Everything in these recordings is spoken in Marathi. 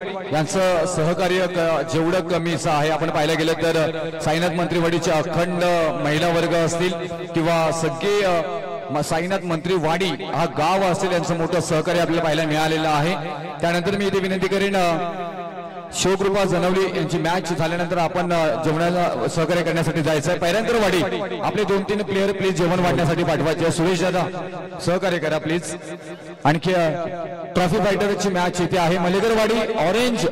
यांचं सहकार्य जेवढं कमीचं आहे आपण पाहायला गेलं तर साईनाथ मंत्रीवाडीचे अखंड महिला वर्ग असतील किंवा सगळे साईनाथ मंत्रीवाडी हा गाव असेल यांचं मोठं सहकार्य आपल्याला पाहायला मिळालेलं आहे। त्यानंतर मी इथे विनंती करेन शिवकृपा जनवली यांची मॅच झाल्यानंतर आपण जेवणाला सहकार्य करण्यासाठी जायचं आहे। पैरंतरवाडी आपले 2-3 प्लेयर प्लीज जेवण वाढण्यासाठी पाठवायचे। सुरेश दादा सहकार्य करा प्लीज। आणखी ट्रॉफी फायटरची मॅच इथे आहे। मलेकरवाडी ऑरेंज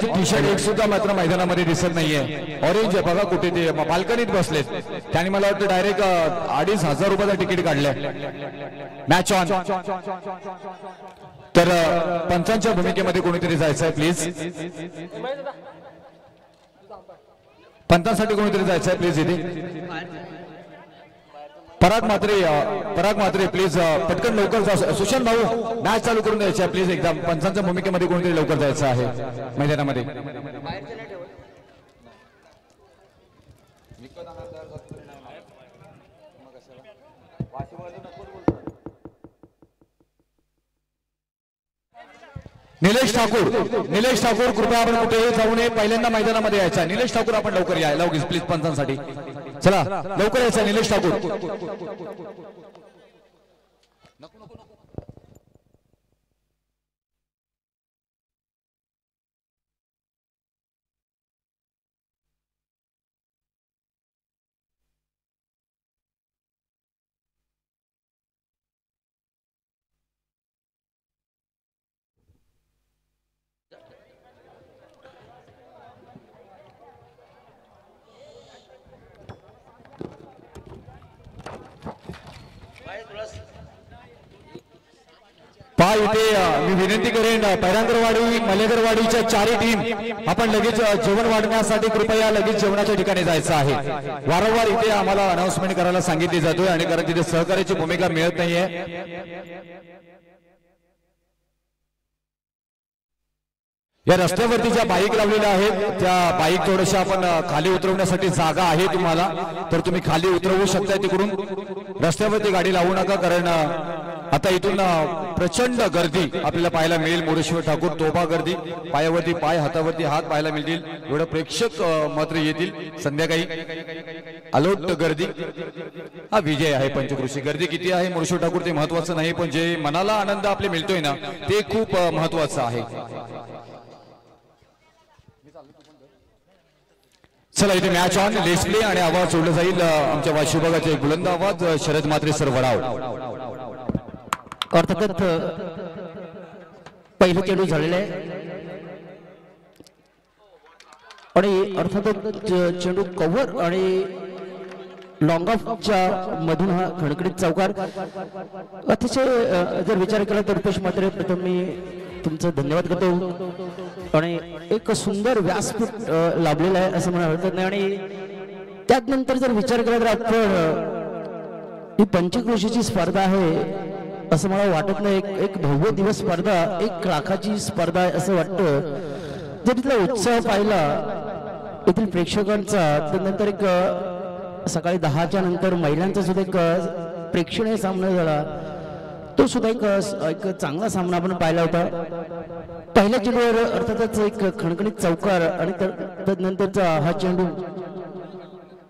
टी शर्ट एक सुद्धा मात्र मैदानामध्ये दिसत नाहीये। ऑरेंज बघा कुठे ते बाल्कनीत बसलेत, त्यांनी मला वाटतं डायरेक्ट 2,500 रुपयाचं तिकीट काढलंय। Match on. तर पंचांच्या भूमिकेमध्ये कोणीतरी जायचं आहे प्लीज, पंचांसाठी कोणीतरी जायचं आहे प्लीज। इथे पराग मात्रे प्लीज पटकन लवकर जा। सुशांत भाऊ मॅच चालू करून द्यायची आहे प्लीज एकदम। पंचांच्या भूमिकेमध्ये कोणीतरी लवकर जायचं आहे मैदानामध्ये। निलेश ठाकूर कृपया आपण कुठेही जाऊ नये, पहिल्यांदा मैदानामध्ये यायचा। निलेश ठाकूर आपण लवकर या लवकर प्लीज पंचांसाठी, चला लवकर यायचं निलेश ठाकूर। पहा इथे मी विनंती करेन पैरंतरवाडी मलेकरवाडीच्या चारही टीम आपण लगेच जेवण वाढण्यासाठी कृपया लगेच जेवणाच्या ठिकाणी जायचं आहे। वारंवार इथे आम्हाला अनाउन्समेंट करायला सांगितली जातोय आणि कारण तिथे सहकार्याची भूमिका मिळत नाहीये। या रस्त्यावरती ज्या बाईक लावलेल्या आहेत त्या बाईक थोड्याशा आपण खाली उतरवण्यासाठी जागा आहे तुम्हाला, तर तुम्ही खाली उतरवू शकता तिकडून। रस्त्यावरती गाडी लावू नका, कारण आता इथून प्रचंड गर्दी आपल्याला पाहायला मिळेल। मोरेश्वर ठाकूर तोफा गर्दी, पायावरती पाय हातावरती हात पाहायला मिळतील, एवढं प्रेक्षक मात्र येतील संध्याकाळी। अलोट गर्दी हा विजय आहे पंचक्रोशी। गर्दी किती आहे मोरेश्वर ठाकूर ते महत्वाचं नाही, पण जे मनाला आनंद आपले मिळतोय ना ते खूप महत्वाचं आहे। चला इथे मॅच ऑन, डिस्प्ले आणि आवाज सोडला जाईल आमच्या वाशी विभागाचे बुलंद आवाज शरद मात्रे सर वडाव। अर्थातच पहिलं चेंडू झालेलं आहे आणि अर्थातच चेंडू कव्हर आणि लॉंग ऑफच्या मधून हा खणखणीत चौकार। अतिशय जर विचार केला तर रुपेश मात्रे प्रथम मी तुमचं धन्यवाद करतो आणि एक सुंदर व्यासपीठ लाभलेलं आहे असं मला हरकत नाही। आणि त्यानंतर जर विचार केला तर आपण ही पंचक्रोशीची स्पर्धा आहे असं मला वाटत नाही, एक भव्य दिवस स्पर्धा, 1 लाखाची स्पर्धा आहे असं वाटतं। जर तिथला उत्साह पाहिला येथील प्रेक्षकांचा, त्यानंतर एक सकाळी 10च्या नंतर महिलांचा सुद्धा एक प्रेक्षणीय सामना झाला, तो सुद्धा एक चांगला सामना आपण पाहिला होता। पहिल्या चेंडूवर अर्थातच एक खणखणीत चौकार आणि त्यानंतरचा हा चेंडू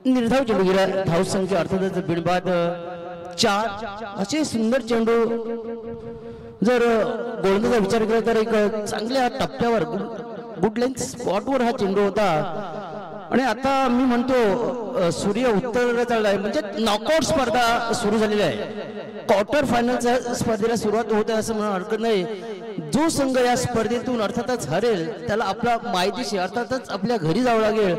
निर्धाव चेंडू गेला। धावसंख्या अर्थातच बिनबाद 4 असे सुंदर चेंडू जर गोलंदाजा विचार केला तर एक चांगल्या टप्प्यावर गुड लेंथ स्पॉटवर हा चेंडू होता। आणि आता मी म्हणतो सूर्य उत्तरेला चाललाय, म्हणजे नॉकआउट स्पर्धा सुरू झालेली आहे। क्वार्टर फायनलच्या स्पर्धेला सुरुवात होते असं म्हणून हरकत नाही। जो संघ या स्पर्धेतून अर्थातच हरेल त्याला आपला मायदेशी अर्थातच आपल्या घरी जावं लागेल,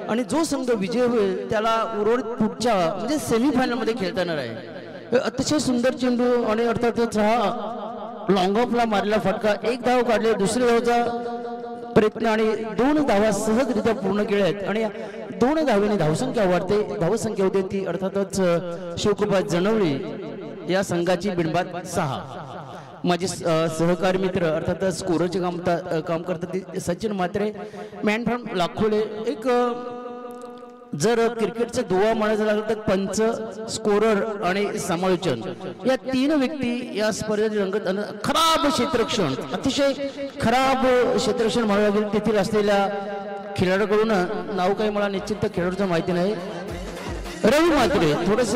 आणि जो संघ विजय होईल त्याला उर्वरित पुढच्या म्हणजे सेमीफायनल मध्ये खेळता येणार आहे। अतिशय सुंदर चेंडू आणि अर्थातच हा लॉंग ऑफला मारलेला फटका, 1 धाव काढले, दुसऱ्या धावाचा प्रयत्न आणि 2 धावा सहजरित्या पूर्ण केल्या आहेत आणि 2 धावेने धावसंख्या वाढते। धावसंख्या होते ती अर्थातच शिवकृपा जनवली या संघाची बिनबाद 6। माझे सहकारी मित्र अर्थातच स्कोरचे काम करतात ते सचिन मात्रे, मॅन फ्रॉम लाखोले, एक जर क्रिकेटचं दुवा म्हणायचं लागलं तर पंच, स्कोरर आणि समालोचन या तीन व्यक्ती या स्पर्धेत रंगत खराब क्षेत्ररक्षण, अतिशय खराब क्षेत्ररक्षण म्हणावं लागेल तेथील असलेल्या खेळाडूकडून नाव काही मला निश्चित खेळाडूचं माहिती नाही. रवी मात्रे थोडस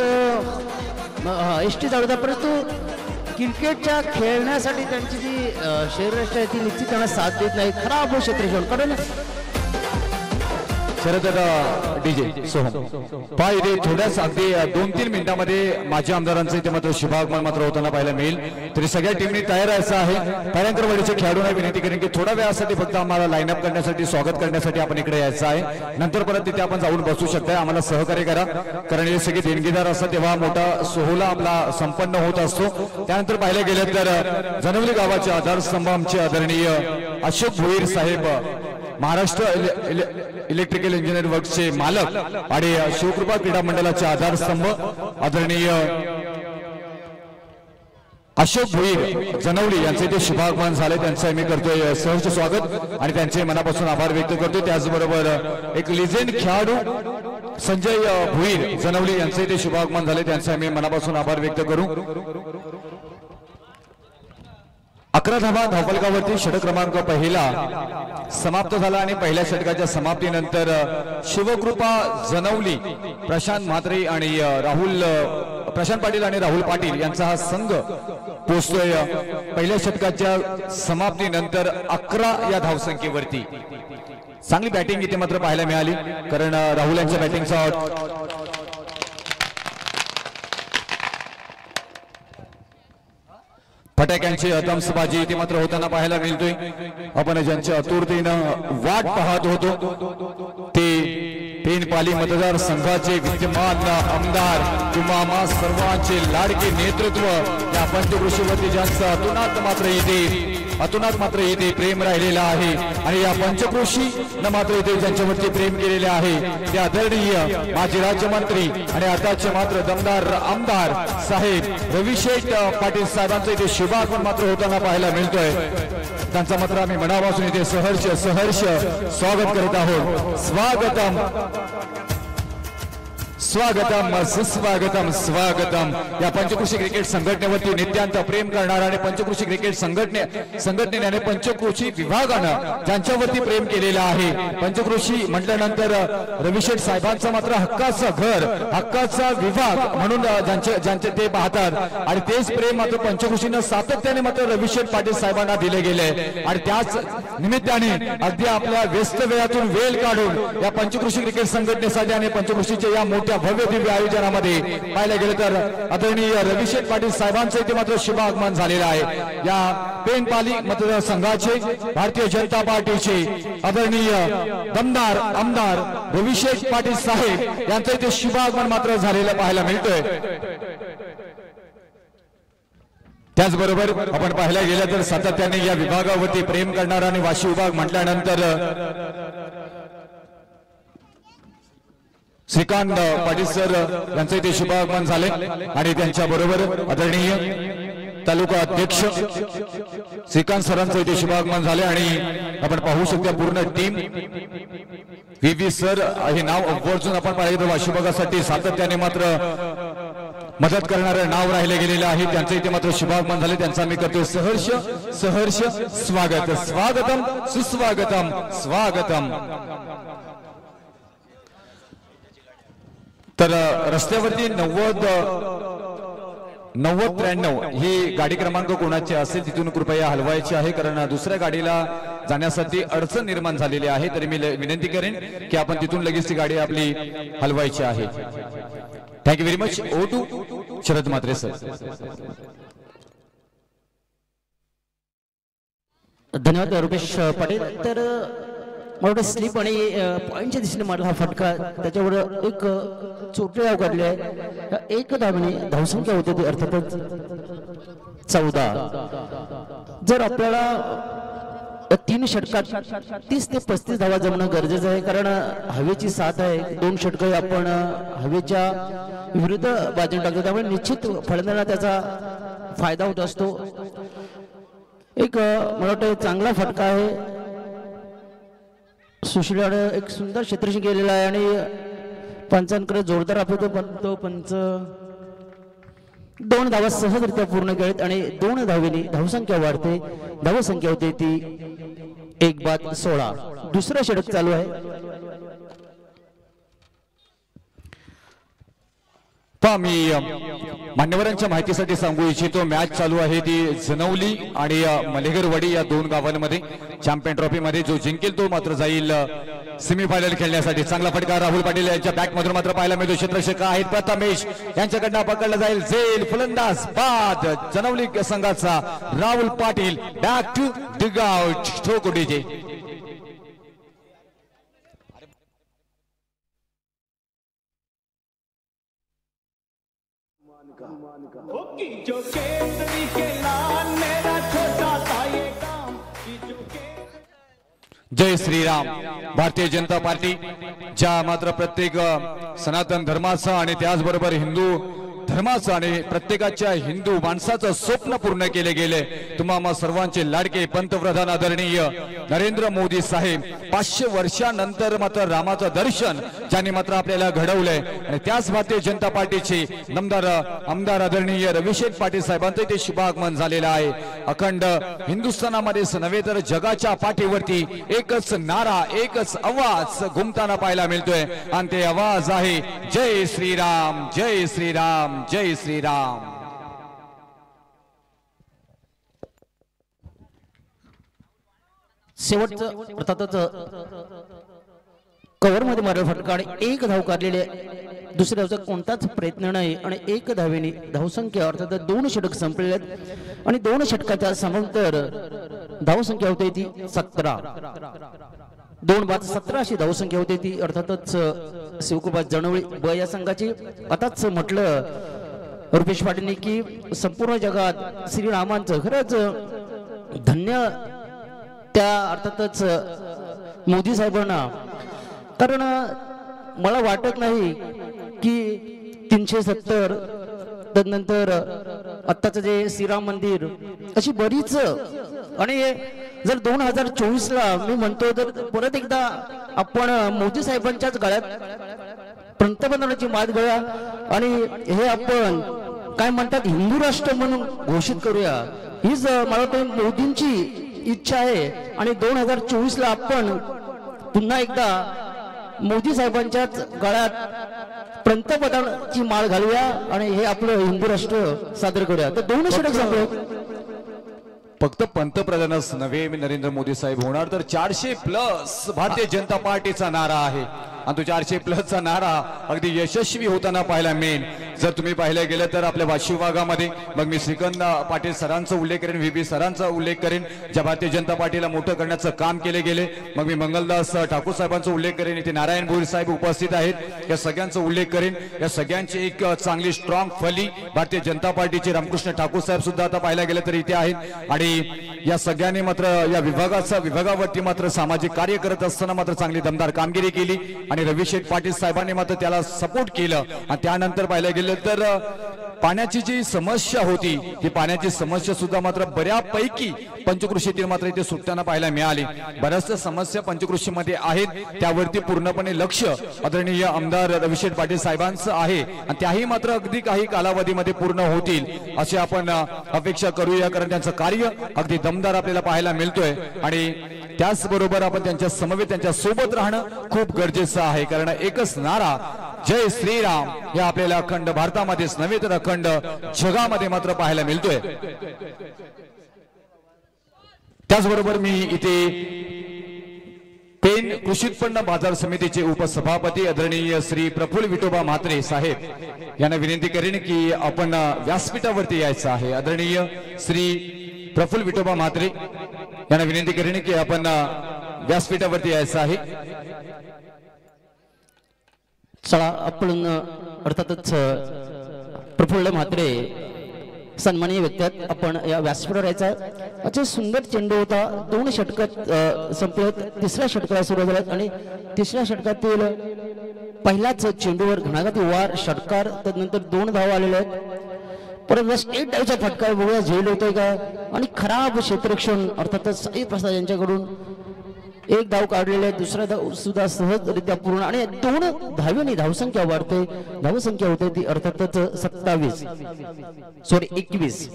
एसटी चालवतात, परंतु क्रिकेटच्या खेळण्यासाठी त्यांची जी शरीररचना आहे ती निश्चित त्यांना साथ देत नाही. खराब क्षेत्ररक्षण कारण शरद डीजे सोहम पाय इथे थोड्याच अगदी 2-3 मिनिटांमध्ये माझ्या आमदारांचं इथे मात्र शुभागमन मात्र होताना पाहायला मिळेल. तरी सगळ्या टीमने तयार राहायचं आहे. पायंकरवाडीच्या खेळाडूंना विनंती करेन की थोड्या वेळासाठी फक्त आम्हाला लाईनअप करण्यासाठी, स्वागत करण्यासाठी आपण इकडे यायचं आहे. नंतर परत तिथे आपण जाऊन बसू शकताय. आम्हाला सहकार्य करा, कारण हे सगळे देणगीदार असतात तेव्हा मोठा सोहळा आपला संपन्न होत असतो. त्यानंतर पाहिलं गेलं तर जनवली गावाचे आधारस्तंभ आमचे आदरणीय अशोक भोईर साहेब, महाराष्ट्र इलेक्ट्रिकल इंजिनियर वर्क्सचे मालक आणि शिवकृपा क्रीडा मंडळाचे आधारस्तंभ आदरणीय अशोक भोईर जनवली यांचे ते शुभागमन झाले. त्यांचं मी करतोय सहर्ष स्वागत आणि त्यांचे मनापासून आभार व्यक्त करतो. त्याचबरोबर एक लिजेंड खेळाडू संजय भोईर जनवली यांचे ते शुभागमन झाले. त्यांचे मी मनापासून आभार व्यक्त करू. 11 धावा धावफलकावरती षटक क्रमांक पहिला समाप्त झाला आणि पहिल्या षटकाच्या समाप्तीनंतर शिवकृपा जनवली, प्रशांत म्हात्रे आणि प्रशांत पाटील आणि राहुल पाटील यांचा हा संघ पोहोचतोय पहिल्या षटकाच्या समाप्तीनंतर 11 या धावसंख्येवरती. चांगली बॅटिंग इथे मात्र पाहायला मिळाली, कारण राहुल यांच्या बॅटिंगचा फटाक्यांची अतमसबाजी इथे मात्र होताना पाहायला मिळतोय. आपण ज्यांच्या आतुरतेनं वाट पाहत होतो ते पेनपाली मतदारसंघाचे विद्यमान आमदार किंवा आम्हा सर्वांचे लाडके नेतृत्व या पंचकृषीवरती ज्यांचं अतुनात मात्र इथे प्रेम राहिलेला आहे आणि या पंचकृषी न मात्र इथे ज्यांच्यावरती प्रेम केलेले आहे ते आदरणीय माजी राज्यमंत्री आणि आताचे मात्र दमदार आमदार साहेब रविशेठ पाटील साहेबांचं इथे शुभागमन मात्र होताना पाहायला मिळतोय. त्यांचा मात्र आम्ही मनापासून इथे सहर्ष स्वागत करत आहोत. स्वागतम स्वागतम सुस्वागतम स्वागतम. या पंचकृषी क्रिकेट संघटनेवरती नित्यांत प्रेम करणारा आणि पंचकृषी क्रिकेट संघटनेने आणि पंचकृषी विभागानं ज्यांच्यावरती प्रेम केलेलं आहे, पंचकृषी म्हटल्यानंतर रविशेठ साहेबांचं मात्र हक्काचं घर, हक्काचा विभाग म्हणून ज्यांचे ते पाहतात आणि तेच प्रेम मात्र पंचकृषीनं सातत्याने मात्र रविशेठ पाटील साहेबांना दिले गेले आणि त्याच निमित्ताने अगदी आपल्या व्यस्त वेळातून वेळ काढून या पंचकृषी क्रिकेट संघटनेसाठी आणि पंचकृषीच्या या मोठ्या भव्य दिव्य आयोजनामध्ये पाहायला गेलं तर आदरणीय रविशेठ पाटील साहेबांचं इथे मात्र शुभागमन झालेलं आहे. या पेनपाली मतदारसंघाचे भारतीय जनता पार्टीचे आदरणीय दमदार आमदार रविशेठ पाटील साहेब यांचं इथे शुभागमन मात्र झालेलं पाहायला मिळतोय. त्याचबरोबर आपण पाहायला गेलं तर सातत्याने या विभागावरती प्रेम करणारा आणि वाशी विभाग म्हटल्यानंतर श्रीकांत पाटील सर यांचे इथे शुभागमन झाले आणि त्यांच्या बरोबर आदरणीय तालुका अध्यक्ष श्रीकांत सरांचं इथे शुभागमन झाले आणि आपण पाहू शकता पूर्ण टीम व्ही सर हे नाव आवर्जून आपण पाहिलं तर वाशी विभागासाठी सातत्याने मात्र मदत करणारं नाव राहिले गेलेलं आहे. त्यांचं इथे मात्र शुभागमन झाले. त्यांचा मी करतोय सहर्ष स्वागत. स्वागतम सुस्वागतम स्वागतम. तर रस्त्यावरती 90-93 ही गाडी क्रमांक कोणाची असेल तिथून कृपया हलवायची आहे, कारण दुसऱ्या गाडीला जाण्यासाठी अडचण निर्माण झालेली आहे. तरी मी विनंती करेन की आपण तिथून लगेच ती गाडी आपली हलवायची आहे. Thank you very much. ओ टू शरद म्हात्रे सर. धन्यवाद रुपेश पाटील. तर मला स्लिप आणि पॉईंटच्या दिशेने मारला हा फटका, त्याच्यावर एक चोटले धाव काढले आहे. 1 धावेने धावसंख्या होती ती अर्थातच 14. जर आपल्याला 3 षटकात 30 ते 35 धावा जमणं गरजेचं आहे, कारण हवेची साथ आहे. 2 षटक आपण हवेच्या विरुद्ध बाजूने टाकतो, त्यामुळे निश्चित फलंदाजांना त्याचा फायदा होत असतो. एक मला वाटतं चांगला फटका आहे. सुशीलाने एक सुंदर क्षेत्ररक्षण केलेला आहे आणि पंचांकडे जोरदार आपलं तो पंच 2 धावा सहजरित्या पूर्ण केलेत आणि 2 धावेने धावसंख्या वाढते. धावसंख्या होते ती 1-16. दुसरं षटक चालू आहे. मी मान्यवरांच्या माहितीसाठी सांगू इच्छितो मॅच चालू आहे ती जनवली आणि मलेगरवाडी या 2 गावांमध्ये. चॅम्पियन ट्रॉफी मध्ये जो जिंकेल तो मात्र जाईल सेमीफायनल खेळण्यासाठी. चांगला फटका राहुल पाटील यांच्या बॅट मधून मात्र पाहायला मिळतो. क्षेत्ररक्षक आहेत प्रथमेश यांच्याकडनं पकडला जाईल. झेल फलंदाज बाद जनवली संघाचा Rahul Patil. Back to dig out ठोकुडीचे. जो केसरी के लाल मेरा छोटा सा ये काम जय श्रीराम. भारतीय जनता पार्टी ज्या मात्र प्रत्येक सनातन धर्माचा आणि त्याचबरोबर हिंदू धर्माचं आणि प्रत्येकाच्या हिंदू माणसाचं स्वप्न पूर्ण केले गेले. तुम्हा सर्वांचे लाडके पंतप्रधान आदरणीय नरेंद्र मोदी साहेब 500 वर्षानंतर मात्र रामाचं दर्शन ज्यांनी मात्र आपल्याला घडवलंय आणि त्याच भारतीय जनता पार्टीचे आमदार आदरणीय रविशेठ पाटील साहेबांचं ते शुभागमन झालेलं आहे. अखंड हिंदुस्थानामध्येच नव्हे तर जगाच्या पाठीवरती एकच नारा एकच आवाज घुमताना पाहायला मिळतोय आणि ते आवाज आहे जय श्रीराम जय श्रीराम जय श्रीराम. शेवटचं अर्थातच कव्हर मध्ये मारलेला फटका आणि 1 धाव काढलेले. दुसऱ्या धावचा कोणताच प्रयत्न नाही आणि 1 धावेने धावसंख्या अर्थात 2 षटक संपलेले आहेत आणि 2 षटकाच्या समांतर धावसंख्या होते ती 17. 2-17 अशी धावसंख्या होती ती अर्थातच शिवकृपा जनवळी ब या संघाची. आताच म्हटलं रुपेश पाटीलने की संपूर्ण जगात श्रीरामांचं खरंच धन्य त्या अर्थातच मोदी साहेबांना. कारण मला वाटत नाही की 370 त्यानंतर आत्ताचं जे श्रीराम मंदिर अशी बरीच आणि जर 2024ला मी म्हणतो तर परत एकदा आपण मोदी साहेबांच्याच गळ्यात पंतप्रधानाची मात घालूया आणि हे आपण काय म्हणतात हिंदू राष्ट्र म्हणून घोषित करूया. हीच मला वाटतं मोदींची इच्छा आहे आणि 2024ला आपण पुन्हा एकदा मोदी साहेबांच्याच गळ्यात पंतप्रधानाची माळ घालूया आणि हे आपलं हिंदू राष्ट्र सादर करूया. तर 2 षटक संपले. फक्त पंतप्रधानच नव्हे नरेंद्र मोदी साहेब होणार तर 400+ भारतीय जनता पार्टीचा नारा आहे आणि तो 400+ नारा अगदी यशस्वी होताना पाहायला मिळेल. जर तुम्ही पाहिलं गेलं तर आपल्या वाशिम भागामध्ये मग मी श्रीकांत पाटील सरांचा उल्लेख करेन, व्ही सरांचा उल्लेख करेन ज्या भारतीय जनता पार्टीला मोठं करण्याचं काम केले गेले. मग मी मंगलदास ठाकूर साहेबांचा उल्लेख करेन, इथे नारायण भोईर साहेब उपस्थित आहेत, या सगळ्यांचा उल्लेख करेन. या सगळ्यांची एक चांगली स्ट्रॉंग फली भारतीय जनता पार्टीचे रामकृष्ण ठाकूर साहेब सुद्धा आता पाहायला गेलं तर इथे आहेत आणि या सगळ्यांनी मात्र या विभागावरती मात्र सामाजिक कार्य करत असताना मात्र चांगली दमदार कामगिरी केली आणि रविशेठ पाटील साहेबांनी मात्र त्याला सपोर्ट केलं. आणि त्यानंतर पाहायला गेलं तर पाण्याची जी समस्या होती ती पाण्याची समस्या सुद्धा मात्र बऱ्यापैकी पंचकृषीतील मात्र इथे सुटताना पाहायला मिळाली. बऱ्याचशा समस्या पंचकृषीमध्ये आहेत त्यावरती पूर्णपणे लक्ष आदरणीय आमदार रविशेठ पाटील साहेबांचं आहे आणि त्याही मात्र अगदी काही कालावधीमध्ये पूर्ण होतील अशी आपण अपेक्षा करूया. कारण त्यांचं कार्य अगदी दमदार आपल्याला पाहायला मिळतोय आणि त्याचबरोबर आपण त्यांच्या समवेत त्यांच्या सोबत राहणं खूप गरजेचं आहे. कारण एकच नारा जय श्रीराम हे आपल्याला अखंड भारतामध्येच नव्हे तर अखंड जगामध्ये मात्र पाहायला मिळतोय. त्याचबरोबर मी इथे पेन कृषी उत्पन्न बाजार समितीचे उपसभापती आदरणीय श्री प्रफुल्ल विठोबा म्हात्रे साहेब यांना विनंती करेन की आपण व्यासपीठावरती यायचं आहे. आदरणीय श्री प्रफुल्ल विठोबा म्हात्रे यांना विनंती करेन की आपण व्यासपीठावरती यायचं आहे. चला आपण अर्थातच प्रफुल्ल म्हात्रे सन्माननीय व्यक्ती आहेत, आपण या व्यासपीठावर यायचा आहे. अच्छा सुंदर चेंडू होता, 2 षटकात संपले. 3ऱ्या षटकाला सुरुवात झाली आणि 3ऱ्या षटकातील पहिल्याच चेंडूवर घणाघाती वार षटकार, त्यानंतर 2 धावा आलेल्या आहेत. परत स्टेट डायचा फटका बघूया झेल होतोय का आणि खराब क्षेत्ररक्षण अर्थातच साई प्रसाद यांच्याकडून एक धाव काढलेला आहे, दुसरा धाव सुद्धा सहजरित्या पूर्ण आणि 2 धाव्यांनी धावसंख्या वाढते. धावसंख्या होते ती अर्थातच 27 सॉरी 21.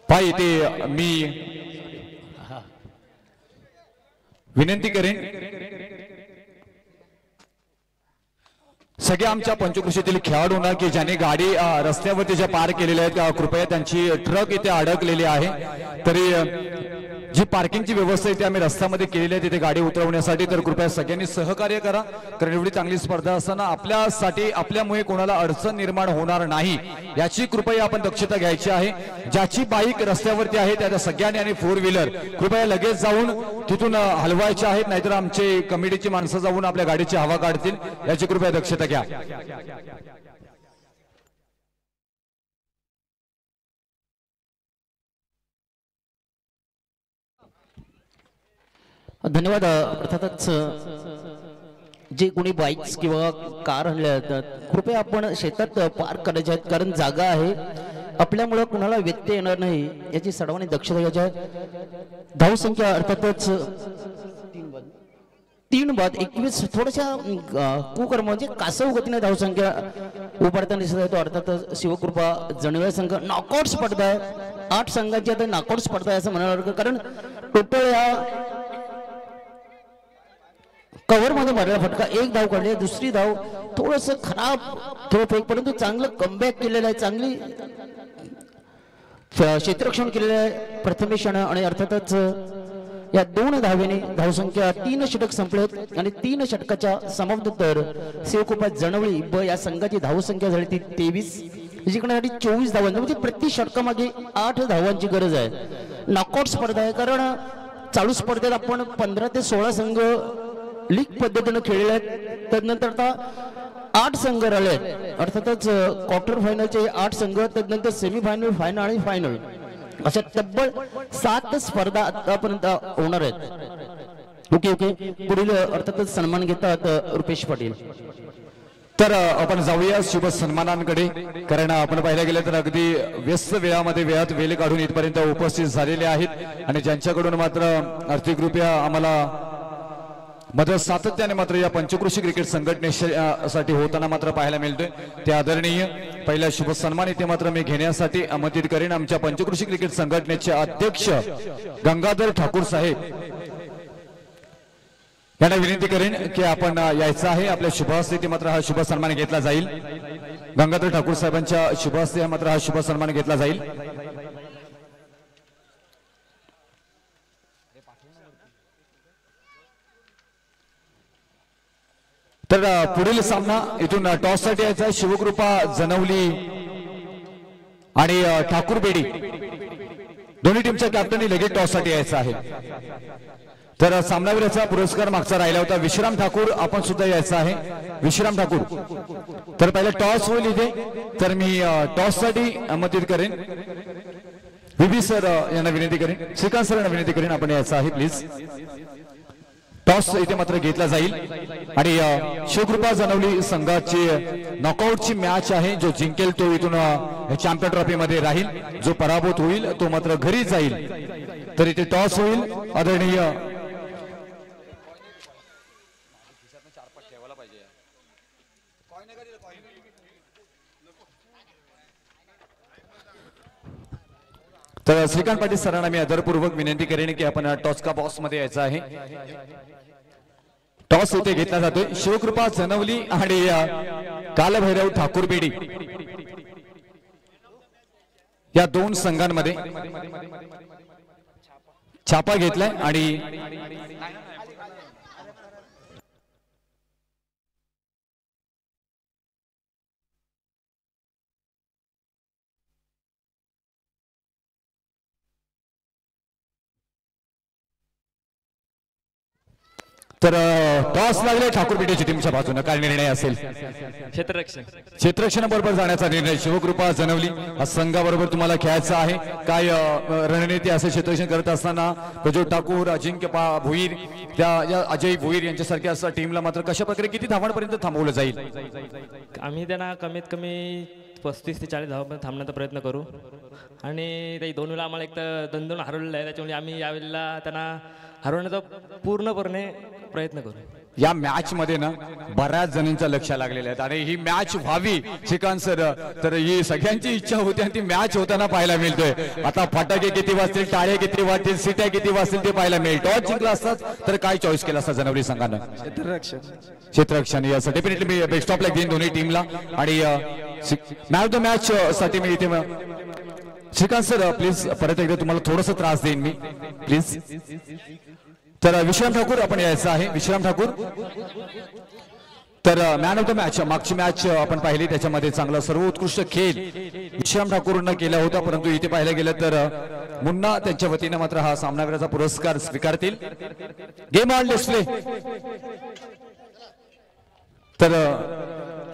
पाय ते मी विनंती करेन सगळ्या आमच्या पंचकृषीतील खेळाडूंना की ज्याने गाडी रस्त्यावरती ज्या पार केलेल्या आहेत कृपया त्यांची ट्रक इथे अडकलेली आहे, तरी जी पार्किंगची व्यवस्था इथे आम्ही रस्त्यामध्ये केलेली आहे तिथे गाडी उतरवण्यासाठी, तर कृपया सगळ्यांनी सहकार्य करा. कारण एवढी चांगली स्पर्धा असताना आपल्यासाठी आपल्यामुळे कोणाला अडचण निर्माण होणार नाही याची कृपया आपण दक्षता घ्यायची आहे. ज्याची बाईक रस्त्यावरती आहे त्या सगळ्यांनी आणि 4 व्हीलर कृपया लगेच जाऊन तिथून हलवायचे आहेत, नाहीतर आमचे कमिटीची माणसं जाऊन आपल्या गाडीची हवा काढतील याची कृपया दक्षता घ्या. धन्यवाद. अर्थातच जे कोणी बाईक्स किंवा कार आणल्या जातात कृपया आपण शेतात पार्क करायचे आहेत, कारण जागा आहे. आपल्यामुळे कुणाला व्यत्यय येणार नाही याची सर्वांनी दक्षता घ्यायची आहे. धावसंख्या अर्थातच 3 बाद 21 थोड्याशा कुकर्म म्हणजे कासव गतीने धावसंख्या उभारताना दिसत आहे. तो अर्थातच शिवकृपा जनवे संघ नॉकआउट स्पर्धा आहे. 8 संघांची आता नॉकआउट स्पर्धा आहे असं म्हणायला, कारण टोटल या कव्हर मध्ये मारलेला फटका 1 धाव काढली, दुसरी धाव थोडस खराब खेळ फेक, परंतु चांगलं कमबॅक केलेलं आहे, चांगली क्षेत्ररक्षण केलेलं आहे प्रथमेश आणि अर्थातच या 2 धावेने धावसंख्या 3 षटक संपलेत आणि 3 षटकाच्या समाप्तीनंतर शिवकृपा जनवळी ब या संघाची धावसंख्या झाली ती 23, जिंकण्यासाठी 24 धावांची, म्हणजे प्रति षटकामागे 8 धावांची गरज आहे. नॉकआउट स्पर्धा आहे, कारण चालू स्पर्धेत आपण 15 ते 16 संघ लीग पद्धतीने खेळले आहेत. त्यानंतर आता 8 संघ राहिले आहेत, अर्थातच क्वार्टर फायनलचे 8 संघ, त्यानंतर सेमी फायनल, फायनल आणि फायनल अशा तब्बल 7 स्पर्धा आतापर्यंत होणार आहेत. ओके ओके, पुढील अर्थातच सन्मान घेतात रुपेश पाटील. तर आपण जाऊया शुभ सन्मानांकडे, कारण आपण पाहिलं गेलं तर अगदी व्यस्त वेळामध्ये वेळात वेळ काढून इथपर्यंत उपस्थित झालेले आहेत आणि ज्यांच्याकडून मात्र आर्थिकरित्या आम्हाला मदत सातत्याने मात्र या पंचकृषी क्रिकेट संघटनेसाठी होताना मात्र पाहायला मिळतोय ते आदरणीय. पहिला शुभ सन्मान इथे मात्र मी घेण्यासाठी आमंत्रित करेन आमच्या पंचकृषी क्रिकेट संघटनेचे अध्यक्ष गंगाधर ठाकूर साहेब यांना विनंती करेन की आपण यायचं आहे. आपल्या शुभ हस्ते मात्र हा शुभ सन्मान घेतला जाईल. गंगाधर ठाकूर साहेबांच्या शुभ हस्ते मात्र हा शुभ सन्मान घेतला जाईल. तर पुढील सामना इथून टॉस साठी यायचा आहे. शिवकृपा जनवली आणि ठाकूर बेडी दोन्ही टीमच्या कॅप्टननी लगेच टॉस साठी यायचं आहे. तर सामनावीराचा पुरस्कार मागचा राहिला होता विश्राम ठाकूर, आपण सुद्धा यायचं आहे. विश्राम ठाकूर, तर पहिला टॉस होईल इथे, तर मी टॉस साठी आमंत्रित करेन. विभी सर यांना विनंती करेन, श्रीकांत सर यांना विनंती करेन आपण यायचं आहे प्लीज. टॉस इथे मात्र घेतला जाईल आणि शिवकृपा जनवली संघाची नॉकआउटची मॅच आहे. जो जिंकेल तो इथून चॅम्पियन ट्रॉफी मध्ये राहील, जो पराभूत होईल तो मात्र घरी जाईल. तर इथे टॉस होईल. आदरणीय तर श्रीकांत पाटील सरांना मी आदरपूर्वक विनंती करेन की आपण टॉस का बॉक्स मध्ये यायचं आहे. टॉस इथे घेतला जातोय. शिवकृपा जनवली आणि कालभैरव ठाकूर बेडी या 2 संघांमध्ये छापा घेतलाय आणि तर टॉस लागले ठाकूर बेटीची टीमच्या बाजूने. काय निर्णय असेल? क्षेत्ररक्षणाबरोबर जाण्याचा निर्णय. शिवकृपा जनवली हा संघाबरोबर तुम्हाला खेळायचा आहे. काय रणनीती असे क्षेत्ररक्षण करत असताना प्रज्योत ठाकूर, अजिंक्य भोईर, त्या अजय भोईर यांच्यासारख्या असं टीमला मात्र कशा प्रकारे किती धावांपर्यंत थांबवलं जाईल? आम्ही त्यांना कमीत कमी 35 ते 40 धावापर्यंत थांबण्याचा प्रयत्न करू आणि ते 2 वेळा आम्हाला एक तर 2-2 हरवलेलं आहे, त्याच्यामुळे आम्ही यावेळेला त्यांना हरवण्याचा पूर्णपणे प्रयत्न करू. या मॅच मध्ये ना बऱ्याच जणांचं लक्ष लागलेलं आहे आणि ही मॅच व्हावी श्रीकांत सर, तर ही सगळ्यांची इच्छा होती आणि ती मॅच होताना पाहायला मिळतोय. आता फटाके किती वाजतील, टाळे किती वाजतील, सिट्या किती वाजतील ते पाहायला मिळेल. टॉस जिंकला असतात तर काय चॉईस केला असता जनवरी संघानं? क्षेत्ररक्षण. यास डेफिनेटली मी बेस्ट ऑफ लक देईन दोन्ही टीमला आणि मॅन ऑफ द मॅच साठी मी इथे श्रीकांत सर प्लीज परत एकदा तुम्हाला थोडस त्रास देईन मी प्लीज. तर विश्राम ठाकूर आपण यायचं आहे. विश्राम ठाकूर तर मॅन ऑफ द मॅच, मागची मॅच आपण पाहिली त्याच्यामध्ये चांगला सर्वोत्कृष्ट खेळ विश्राम ठाकूरनं केला होता, परंतु इथे पाहायला गेलं तर मुन्ना त्यांच्या वतीने मात्र हा सामनावीराचा पुरस्कार स्वीकारतील. Game on display. तर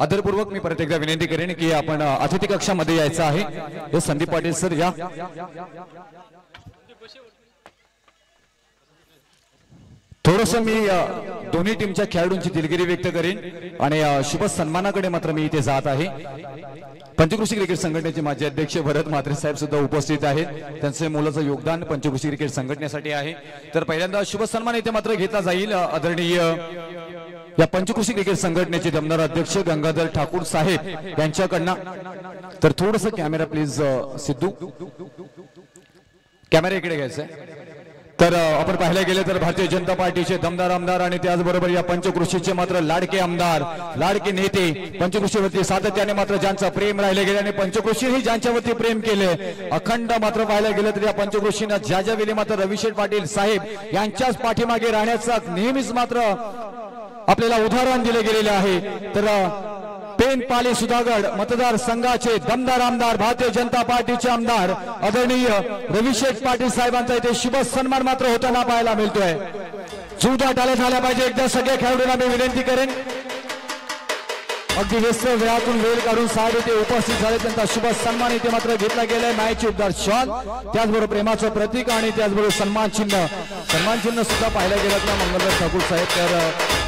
आदरपूर्वक मी परत एकदा विनंती करेन की आपण अतिथी कक्षामध्ये यायचं आहे. हे संदीप पाटील सर या. थोडस मी दोन्ही टीमच्या खेळाडूंची दिलगिरी व्यक्त करेन आणि शुभ सन्मानाकडे मात्र मी इथे जात आहे. पंचकृषी क्रिकेट संघटनेचे माजी अध्यक्ष भरत म्हात्रे साहेब सुद्धा उपस्थित आहेत. त्यांचे मोलाचं योगदान पंचकृषी क्रिकेट संघटनेसाठी आहे. तर पहिल्यांदा शुभ सन्मान इथे मात्र घेतला जाईल आदरणीय या पंचकृषी क्रिकेट संघटनेचे दमदार अध्यक्ष गंगाधर ठाकूर साहेब यांच्याकडनं. तर थोडस कॅमेरा प्लीज सिद्धू, कॅमेरा इकडे घ्यायचा. तर आपण पाहायला गेले तर भारतीय जनता पार्टीचे दमदार आमदार आणि त्याचबरोबर या पंचकृषीचे मात्र लाडके आमदार, लाडके नेते, पंचकृषीवरती सातत्याने मात्र ज्यांचं प्रेम राहिले गेले आणि पंचकृषीही ज्यांच्यावरती प्रेम केले अखंड मात्र पाहायला गेलं तर या पंचकृषीनं ज्या वेळी मात्र रविशेठ पाटील साहेब यांच्याच पाठीमागे राहण्याचा नेहमीच मात्र आपल्याला उदाहरण दिले गेलेले आहे. तर पेनपाली सुधागड मतदारसंघाचे दमदार आमदार भारतीय जनता पार्टीचे आमदार आदरणीय रविशेठ पाटील साहेबांचा इथे शुभ सन्मान मात्र होताना पाहायला मिळतोय. जोरदार टाळ्या झाल्या पाहिजे एकदा सगळ्या खेळाडूंना मी विनंती करेन. अगदी व्यस्त वेळातून वेळ काढून साहेब इथे उपस्थित झाले, त्यांचा शुभ सन्मान इथे मात्र घेतला गेलाय. मॅच उद्धार शॉल, त्याचबरोबर प्रेमाचं प्रतीक आणि त्याचबरोबर सन्मान चिन्ह सुद्धा पाहायला गेलं ना मंगलदास ठाकूर साहेब. तर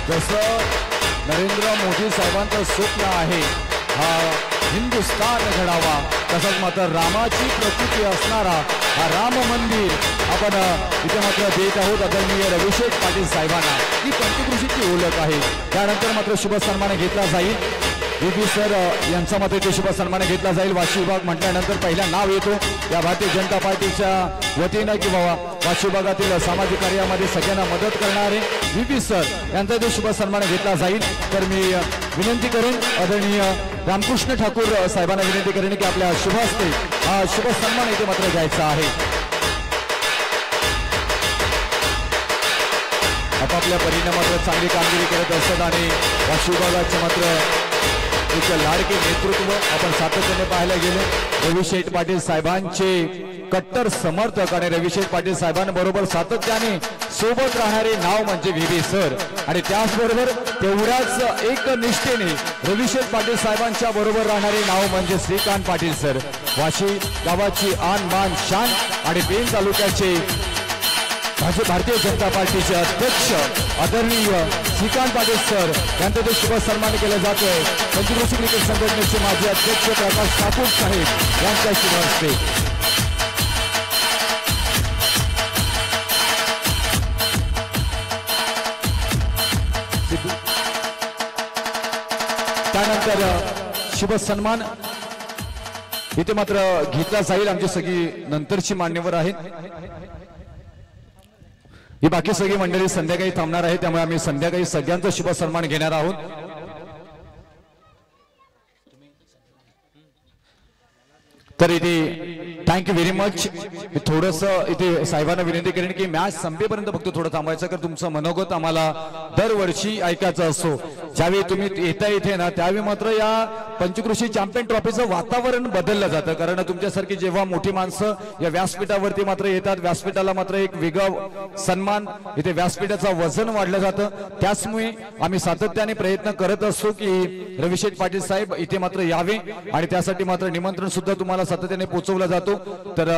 जसं नरेंद्र मोदी साहेबांचं स्वप्न आहे हा हिंदुस्थान घडावा, तसंच मात्र रामाची प्रतीकी असणारा हा राम मंदिर आपण इथे मात्र देत आहोत आदरणीय रविशेठ पाटील साहेबांना. ही पंचकृषीची ओळख आहे. त्यानंतर मात्र शुभ सन्मान घेतला जाईल. योगी सर यांचा मात्र इथे शुभ सन्मान घेतला जाईल. वाशी विभाग म्हटल्यानंतर पहिला नाव येतो या भारतीय जनता पार्टीच्या वतीनं किंवा वाशी विभागातील सामाजिक कार्यामध्ये सगळ्यांना मदत करणारे योगी सर यांचा इथे शुभ सन्मान घेतला जाईल. तर मी विनंती करेन आदरणीय रामकृष्ण ठाकूर साहेबांना विनंती करेन की आपल्या शुभ हस्ते हा शुभ सन्मान इथे मात्र घ्यायचा आहे. आपापल्या परीने मात्र चांगली कामगिरी करत असतात आणि वाशी विभागाचे मात्र एक लाडके नेतृत्व आपण सातत्याने पाहायला गेले. रविशेठ पाटील साहेबांचे कट्टर समर्थक आणि रविशेठ पाटील साहेबांबरोबर सातत्याने सोबत राहणारे नाव म्हणजे व्ही सर आणि त्याचबरोबर तेवढ्याच एक निष्ठेने रविशेठ पाटील साहेबांच्या बरोबर राहणारे नाव म्हणजे श्रीकांत पाटील सर. वाशी गावाची आन मान शान आणि पेन तालुक्याचे भारतीय जनता पार्टीचे अध्यक्ष आदरणीय श्रीकांत पाटील सर यांचा ते शुभ सन्मान केला जातोय. पंचकृषी क्रिकेट संघटनेचे माजी अध्यक्ष प्रकाश ठाकूर साहेब यांच्या शुभ हस्ते. त्यानंतर शुभ सन्मान इथे मात्र घेतला जाईल. आमची सगळी नंतरची मान्यवर आहेत. ही बाकी सगळी मंडळी संध्याकाळी थांबणार आहे, त्यामुळे आम्ही संध्याकाळी सगळ्यांचा शुभ सन्मान घेणार आहोत. तर इथे थँक्यू व्हेरी मच. मी थोडस इथे साहेबांना विनंती करेन की मॅच संपेपर्यंत फक्त थोडं थांबायचं, कारण तुमचं मनोगत आम्हाला दरवर्षी ऐकायचं असतो. ज्यावेळी तुम्ही येता इथे ना त्यावेळी मात्र या पंचकृषी चॅम्पियन ट्रॉफीचं वातावरण बदललं जातं, कारण तुमच्यासारखी जेव्हा मोठी माणसं या व्यासपीठावरती मात्र येतात, व्यासपीठाला मात्र एक वेगळा सन्मान, इथे व्यासपीठाचं वजन वाढलं जातं. त्याचमुळे आम्ही सातत्याने प्रयत्न करत असतो की रविशेठ पाटील साहेब इथे मात्र यावे आणि त्यासाठी मात्र निमंत्रण सुद्धा तुम्हाला सातत्याने पोहोचवला जातो. तर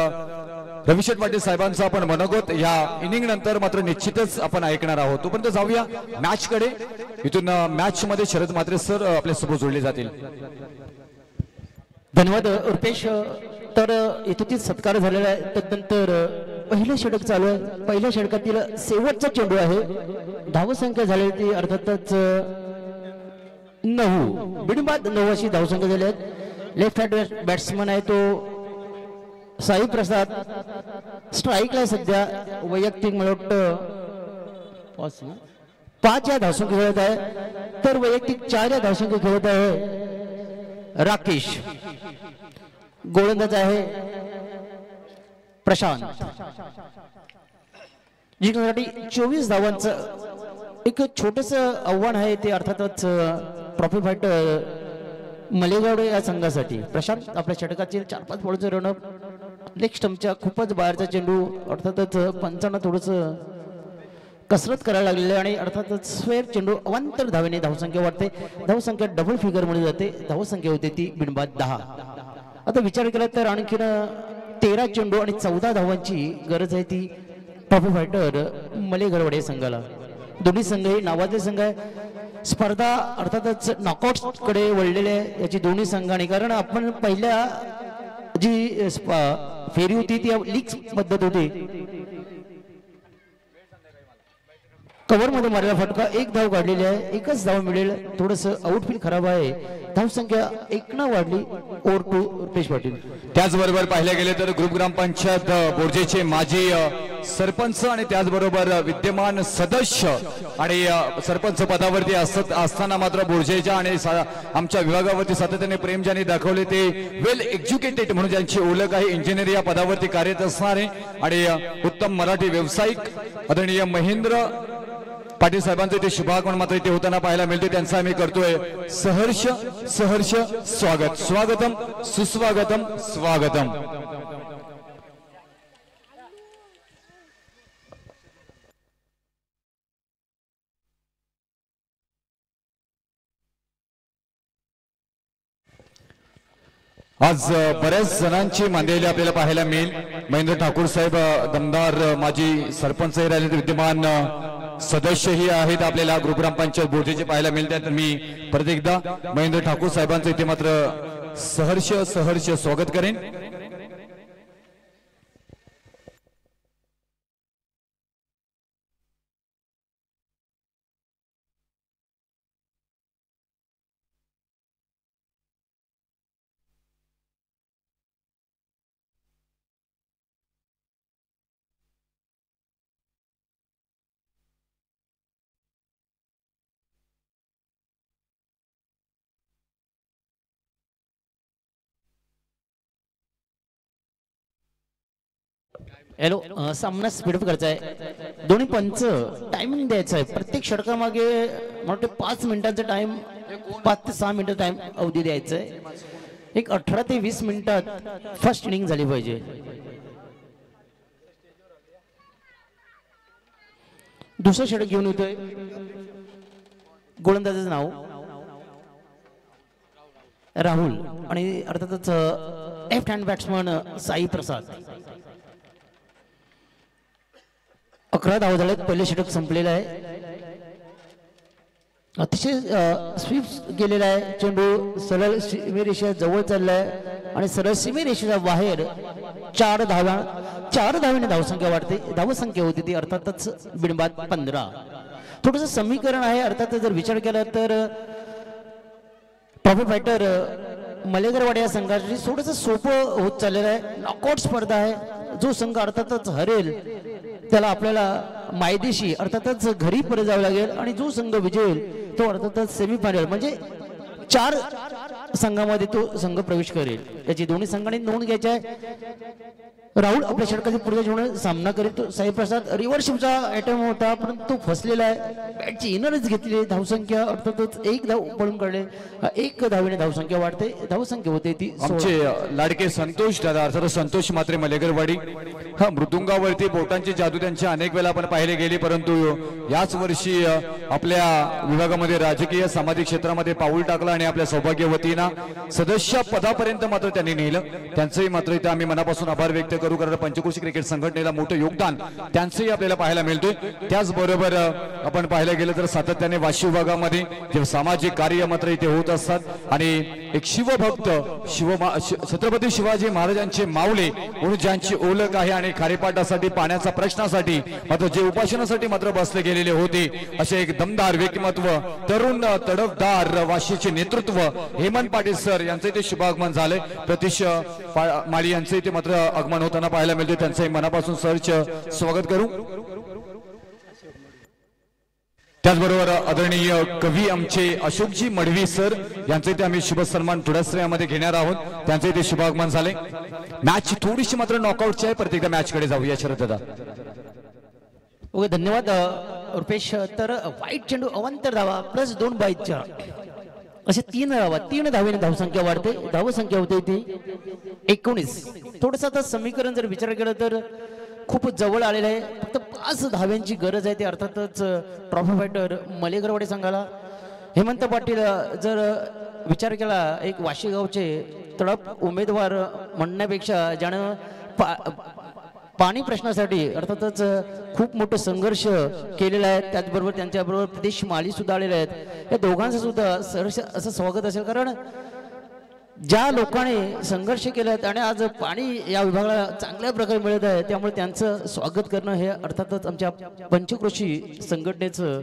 रविशेठ पाटील साहेबांचं आपण मनोगत या इनिंग नंतर मात्र निश्चितच आपण ऐकणार आहोत. तोपर्यंत जाऊया मॅच कडे. इथून मॅच मध्ये शरद म्हात्रे सर आपल्या सोबत जोडले जातील. धन्यवाद रुपेश. तर इथून सत्कार झालेला आहे. त्यानंतर पहिलं षटक चालू आहे. पहिल्या षटकातील शेवटचा चेंडू आहे. धावसंख्या झालेली ती अर्थातच 9 बिनबाद 9 अशी धावसंख्या झाली आहेत. लेफ्ट हँड बॅट्समन आहे तो साई प्रसाद. स्ट्राईकला सध्या वैयक्तिक मला वाटतं 5 या धावसंख्या खेळत आहे. तर वैयक्तिक 4 या धावसंख्या खेळत आहे राकेश. गोलंदाज आहे प्रशांत. जिंकण्यासाठी 24 धावांचं एक छोटस आव्हान आहे ते अर्थातच ट्रॉफी फायटर मलेगाव या संघासाठी. प्रशांत आपल्या षटकाचे 4-5 बॉलचं रनअप. लेग स्टंपच्या खूपच बाहेरचा चेंडू अर्थातच पंचांना थोडस कसरत करायला लागलेलं आहे आणि अर्थातच स्क्वेअर चेंडू अवांतर धावेने धावसंख्या वाढते. धावसंख्या डबल फिगर मध्ये जाते. धावसंख्या होते ती बिनबाद 10. आता विचार केला तर आणखीन 13 चेंडू आणि 14 धावांची गरज आहे ती ट्रॉफी फायटर मलेगरवाडे संघाला. दोन्ही संघ हे नावाचे संघ आहे. स्पर्धा अर्थातच नॉकआउट कडे वळलेले आहे याची दोन्ही संघाने. कारण आपण पहिल्या जी फेरी होती ती लीग पद्धत होती. कव्हर मध्ये मारलेला फटका 1 धाव काढलेली आहे. 1च धाव मिळेल. थोडस आउटफील्ड खराब आहे. धावसंख्या 1 न वाढली. Over to Rupesh Patil. त्याचबरोबर पाहिले गेले तर ग्रुप ग्रामपंचायत बोर्जेचे माजी सरपंच आणि त्याचबरोबर विद्यमान सदस्य आणि सरपंच पदावरती असताना मात्र बोर्जेच्या आणि आमच्या विभागावरती सातत्याने प्रेम ज्यांनी दाखवले ते वेल एज्युकेटेड म्हणून ज्यांची ओळख आहे. इंजिनियर या पदावरती कार्यरत असणारे आणि उत्तम मराठी व्यावसायिक आदरणीय महेंद्र पाटील साहेबांचे ते शुभागमन मात्र इथे होताना पाहायला मिळते. त्यांचा आम्ही करतोय सहर्ष सहर्ष स्वागत. स्वागतम सुस्वागतम स्वागतम. आज बऱ्याच जणांची मांदिलेली आपल्याला पाहायला मिळेल. महेंद्र ठाकूर साहेब दमदार माजी सरपंचही राहिले. विद्यमान सदस्यही आहेत आपल्याला ग्रुप ग्रामपंचायत बोर्डेचे पाहायला मिळतात. तर मी परत एकदा महेंद्र ठाकूर साहेबांचं इथे मात्र सहर्ष सहर्ष स्वागत करेन. हॅलो. सामना स्पीडअप करायचा आहे. दोन्ही पंच टायमिंग द्यायचं आहे. प्रत्येक षटकामागे मला वाटतं 5 मिनिटांचा टाइम 5 ते 6 मिनिटं टाइम अवधी द्यायचं आहे. एक 18 ते 20 मिनिटात फर्स्ट इनिंग झाली पाहिजे. दुसरं षटक घेऊन येतोय. गोलंदाजाचं नाव राहुल आणि अर्थातच लेफ्ट हँड बॅट्समन साई प्रसाद. 11 धावा झाल्यात. पहिले षटक संपलेलं आहे. अतिशय स्वीप गेलेला आहे. चेंडू सरळ सीमेरेषेच्या जवळ चाललाय आणि सरळ सीमेरेषेच्या बाहेर 4 धावेने धावसंख्या वाढते. धावसंख्या होती ती अर्थातच बिनबाद 15. थोडंसं समीकरण आहे. अर्थात जर विचार केला तर ट्रॉफी फायटर मलेगरवाडे या संघाची थोडंसं सोपं होत चाललेलं आहे. नॉकआउट स्पर्धा आहे. जो संघ अर्थातच हरेल त्याला आपल्याला मायदेशी अर्थातच घरी परत जावं लागेल आणि जो संघ विजयेल तो अर्थातच सेमीफायनल म्हणजे 4 संघामध्ये तो संघ प्रवेश करेल. याची दोन्ही संघांनी नोंद घ्यायची आहे. राहुल आपल्या षटकाची पुढे जेवण सामना करीत. साई प्रसाद रिव्हर्सचा अटॅम्प होता परंतु तो फसलेला आहे. बॅटची इनरच घेतली. धावसंख्या अर्थातच 1 धाव पळून काढले. 1 धावेने धावसंख्या वाढते. धावसंख्या होते ती आमचे लाडके संतोष दादा अर्थात संतोष मात्रे मलेगरवाडी. हा मृदुंगावरती बोटांची जादू त्यांची अनेक वेळा आपण पाहिले गेली परंतु याच वर्षी आपल्या विभागामध्ये राजकीय सामाजिक क्षेत्रामध्ये पाऊल टाकलं आणि आपल्या सौभाग्यवतीनं सदस्य पदापर्यंत मात्र त्यांनी नेलं. त्यांचंही मात्र इथे आम्ही मनापासून आभार व्यक्त करू. कारण पंचक्रोशी क्रिकेट संघटनेला मोठं योगदान त्यांचंही आपल्याला पाहायला मिळतोय. त्याचबरोबर आपण पाहायला गेलं तर सातत्याने वाशी विभागामध्ये जे सामाजिक कार्य मात्र इथे होत असतात आणि एक शिवभक्त छत्रपती शिवाजी महाराजांचे माऊले म्हणून ज्यांची ओळख आहे आणि खारेपाटासाठी पाण्याचा प्रश्नासाठी मात्र जे उपासनासाठी मात्र बसले गेलेले होते असे एक दमदार व्यक्तिमत्व तरुण तडफदार वाशीचे नेतृत्व हेमंत पाटील सर यांचे ते शुभागमन झाले. प्रतीश माळी यांचे ते मात्र आगमन होताना पाहायला मिळते. त्यांचे मनापासून सरच स्वागत करू. त्याचबरोबर आदरणीय कवी आमचे अशोकजी मडवी सर यांचे ते आम्ही शुभ सन्मान थोड्याश्रयामध्ये घेणार आहोत. त्यांचे ते शुभागमन झाले. मॅच थोडीशी मात्र नॉकआउटची आहे. प्रत्येक मॅच कडे जाऊया शरददा. ओके धन्यवाद रुपेश. तर वाईट चेंडू अवांतर धावा प्लस 2 बाईच्या असे 3 धावा 3 धावेने धावसंख्या वाढते. धावसंख्या होते ती 19. थोडस आता समीकरण जर विचार केला तर खूप जवळ आलेलं आहे. फक्त 5 धाव्यांची गरज आहे. ते अर्थातच ट्रॉफी फायटर मलेकरवाडी संघाला. हेमंत पाटील जर विचार केला एक वाशीगावचे तडप उमेदवार म्हणण्यापेक्षा ज्यानं पाणी प्रश्नासाठी अर्थातच खूप मोठं संघर्ष केलेला आहे. त्याचबरोबर त्यांच्याबरोबर प्रदेश माळी सुद्धा आलेले आहेत. या दोघांचं सुद्धा सहर्ष असं स्वागत असेल. कारण ज्या लोकांनी संघर्ष केले आहेत आणि आज पाणी या विभागाला चांगल्या प्रकारे मिळत आहे त्यामुळे त्यांचं स्वागत करणं हे अर्थातच आमच्या पंचक्रोशी संघटनेचं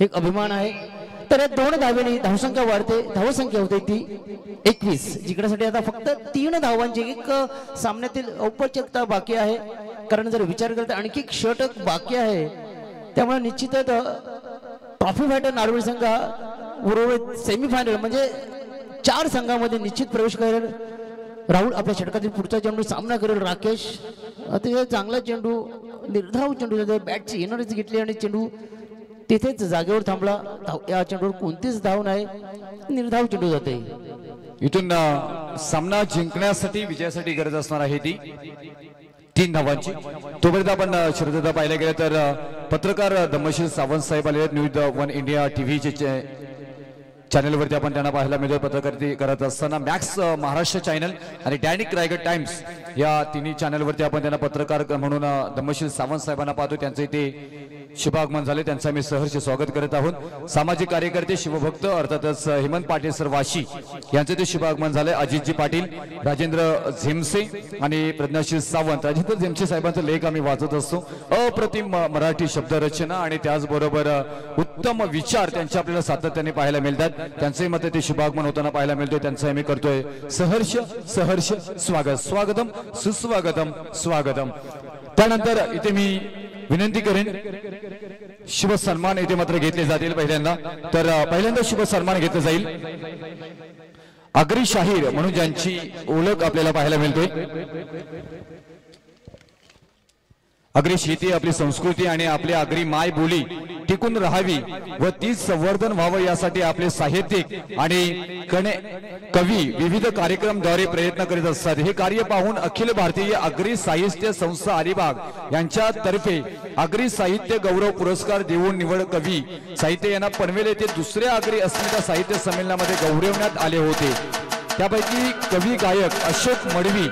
एक अभिमान आहे. तर 2 धावेने धावसंख्या वाढते. धावसंख्या होते ती 21. जिंकण्यासाठी आता फक्त 3 धावांची एक सामन्यातील औपचारिकता बाकी आहे. कारण जर विचार केला तर आणखी एक षटक बाकी आहे. त्यामुळे निश्चितच ट्रॉफी फायटर नारवली संघ उर्वरित सेमीफायनल म्हणजे 4 संघामध्ये निश्चित प्रवेश करेल. राहुल आपल्या षटकातील पुढचा चेंडू सामना करेल. राकेश अतिशय चांगला चेंडू निर्धाव चेंडू बॅटची एनर्जी घेतली आणि चेंडू तिथेच जागेवर थांबला. या चेंडूवर कोणतीच धाव नाही. निर्धाव चेंडू जाते. इथून सामना जिंकण्यासाठी विजयासाठी गरज असणार आहे ती 3 धावांची. तोपर्यंत आपण शरददा पाहायला गेलं तर पत्रकार दमशीर सावंत साहेब आले आहेत. न्यूज 1 इंडिया टीव्हीचे चॅनलवरती आपण त्यांना पाहायला मिळतो. पत्रकारिता करत असताना मॅक्स महाराष्ट्र चॅनल आणि दैनिक रायगड टाइम्स या तिन्ही चॅनलवरती आपण त्यांना पत्रकार म्हणून दमशीर सावंत साहेबांना पाहतो. त्यांचे ते शुभागमन झाले. त्यांचं आम्ही सहर्ष स्वागत करत आहोत. सामाजिक कार्यकर्ते शिवभक्त अर्थातच हेमंत पाटील सर वाशी यांचे ते शुभागमन झाले. अजितजी पाटील, राजेंद्र झेमसे आणि प्रज्ञाशील सावंत. राजेंद्र झेमसे साहेबांचा लेख आम्ही वाचत असतो. अप्रतिम मराठी शब्दरचना आणि त्याचबरोबर उत्तम विचार त्यांचे आपल्याला सातत्याने पाहायला मिळतात. त्यांचे मत ते शुभागमन होताना पाहायला मिळतोय. त्यांचं आम्ही करतोय सहर्ष सहर्ष स्वागत. स्वागतम सुस्वागतम स्वागतम. त्यानंतर इथे मी विनंती करेन शुभ सन्मान इथे मात्र घेतले जातील पहिल्यांदा. तर पहिल्यांदा शुभ सन्मान घेतला जाईल आगरी शाहीर म्हणून ज्यांची ओळख आपल्याला पाहायला मिळते. आगरी शेती आपली संस्कृती आणि आपली आगरी माय बोली टिकून राहावी व ती संवर्धन व्हावं यासाठी आपले साहित्यिक आणि कवी विविध कार्यक्रमद्वारे प्रयत्न करीत असतात. हे कार्य पाहून अखिल भारतीय आगरी साहित्य संस्था अलिबाग यांच्यातर्फे आगरी साहित्य गौरव पुरस्कार देऊन निवड कवी साहित्य यांना पनवेल येथे दुसऱ्या आगरी अस्मिता साहित्य संमेलनामध्ये गौरवण्यात आले होते. त्यापैकी कवी गायक अशोक मडवी